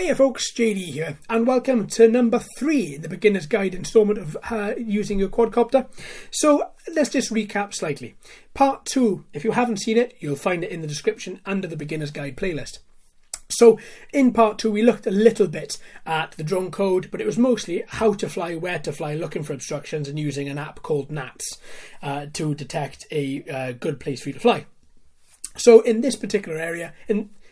Hiya folks, JD here, and welcome to number 3 in the beginner's guide installment of using your quadcopter. So let's just recap slightly. Part 2, if you haven't seen it, you'll find it in the description under the beginner's guide playlist. So in part 2 we looked a little bit at the drone code, but it was mostly how to fly, where to fly, looking for obstructions and using an app called NATS to detect a good place for you to fly. So in this particular area,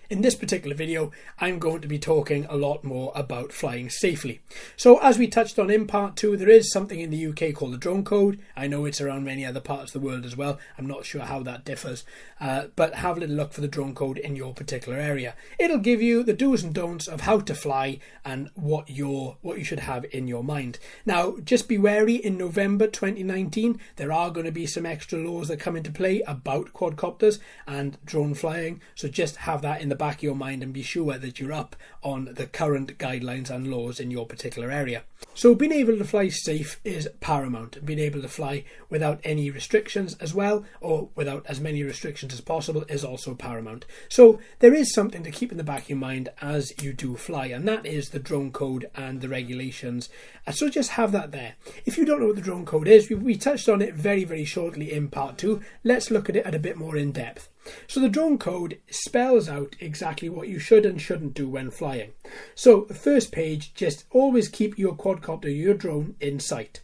in this particular video, I'm going to be talking a lot more about flying safely. So as we touched on in part 2, there is something in the UK called the drone code. I know it's around many other parts of the world as well. I'm not sure how that differs, but have a little look for the drone code in your particular area. It'll give you the do's and don'ts of how to fly and what you should have in your mind. Now, just be wary, in November 2019, there are going to be some extra laws that come into play about quadcopters and drone flying. So just have that in the back of your mind and be sure that you're up on the current guidelines and laws in your particular area. So being able to fly safe is paramount. Being able to fly without any restrictions as well, or without as many restrictions as possible, is also paramount. So there is something to keep in the back of your mind as you do fly, and that is the drone code and the regulations. So just have that there. If you don't know what the drone code is, we touched on it very shortly in part 2. Let's look at it at a bit more in depth. So the drone code spells out exactly what you should and shouldn't do when flying. So the first page, just always keep your quadcopter, your drone, in sight.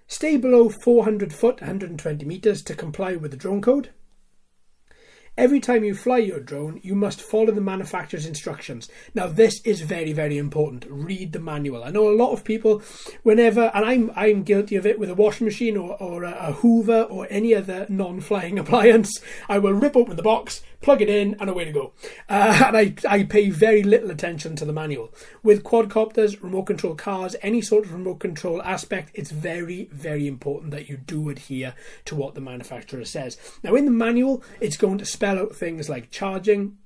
Stay below 400 foot, 120 meters to comply with the drone code. Every time you fly your drone, you must follow the manufacturer's instructions. Now, this is very important. Read the manual. I know a lot of people, whenever, and I'm guilty of it with a washing machine or a Hoover or any other non-flying appliance, I will rip open the box, plug it in, and away to go. And I pay very little attention to the manual. With quadcopters, remote control cars, any sort of remote control aspect, it's very important that you do adhere to what the manufacturer says. Now, in the manual, it's going to spell out things like charging,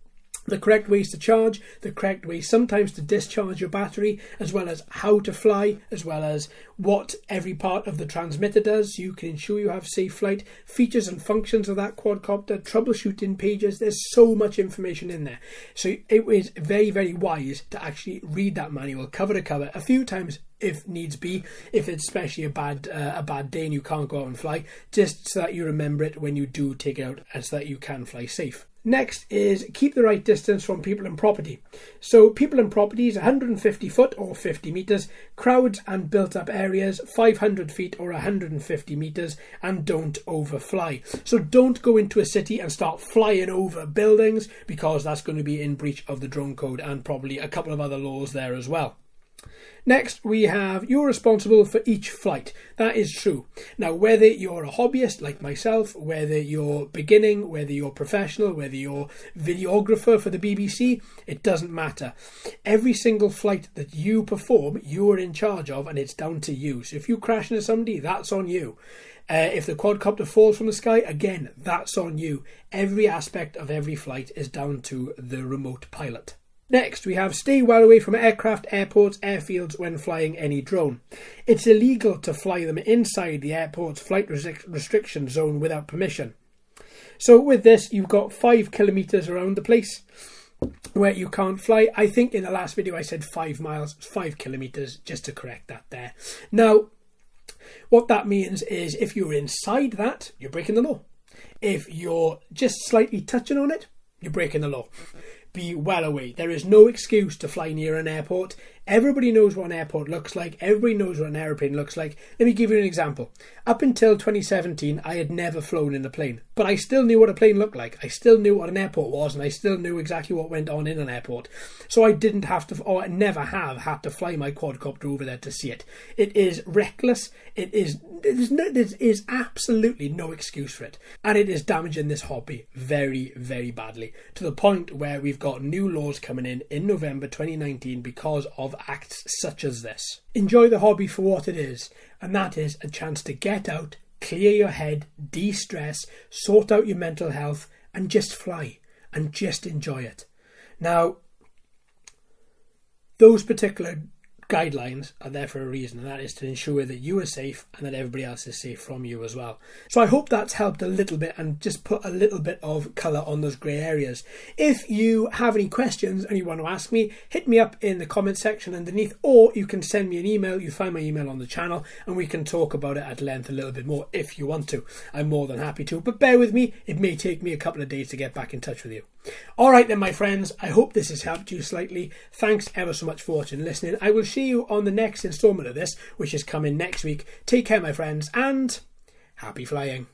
the correct ways to charge, the correct way sometimes to discharge your battery, as well as how to fly, as well as what every part of the transmitter does so you can ensure you have safe flight, features and functions of that quadcopter, troubleshooting pages. There's so much information in there. So it is very wise to actually read that manual cover to cover a few times if needs be, if it's especially a bad day and you can't go out and fly, just so that you remember it when you do take it out and so that you can fly safe. Next is keep the right distance from people and property. So people and properties, 150 foot or 50 meters, crowds and built up areas, 500 feet or 150 meters, and don't overfly. So don't go into a city and start flying over buildings, because that's going to be in breach of the drone code and probably a couple of other laws there as well. Next, we have you're responsible for each flight. That is true. Now, whether you're a hobbyist like myself, whether you're beginning, whether you're professional, whether you're videographer for the BBC, it doesn't matter. Every single flight that you perform, you're in charge of, and it's down to you. So if you crash into somebody, that's on you. If the quadcopter falls from the sky, again, that's on you. Every aspect of every flight is down to the remote pilot. Next, we have stay well away from aircraft, airports, airfields when flying any drone. It's illegal to fly them inside the airport's flight restriction zone without permission. So with this, you've got 5 kilometers around the place where you can't fly. I think in the last video I said 5 miles, 5 kilometers, just to correct that there. Now, what that means is if you're inside that, you're breaking the law. If you're just slightly touching on it, you're breaking the law. Be well away. There is no excuse to fly near an airport. Everybody knows what an airport looks like. Everybody knows what an aeroplane looks like. Let me give you an example. Up until 2017, I had never flown in a plane, but I still knew what a plane looked like. I still knew what an airport was, and I still knew exactly what went on in an airport. So I didn't have to, or never have had to fly my quadcopter over there to see it. It is reckless. There is absolutely no excuse for it. And it is damaging this hobby very badly, to the point where we've got new laws coming in November 2019 because of acts such as this. Enjoy the hobby for what it is, and that is a chance to get out, clear your head, de-stress, sort out your mental health, and just fly and just enjoy it. Now, those particular guidelines are there for a reason, and that is to ensure that you are safe and that everybody else is safe from you as well. So I hope that's helped a little bit and just put a little bit of colour on those grey areas. If you have any questions and you want to ask me, hit me up in the comment section underneath, or you can send me an email. You find my email on the channel and we can talk about it at length a little bit more if you want to. I'm more than happy to, but bear with me, it may take me a couple of days to get back in touch with you. Alright then, my friends, I hope this has helped you slightly. Thanks ever so much for watching and listening. I will see you on the next instalment of this, which is coming next week. Take care, my friends, and happy flying.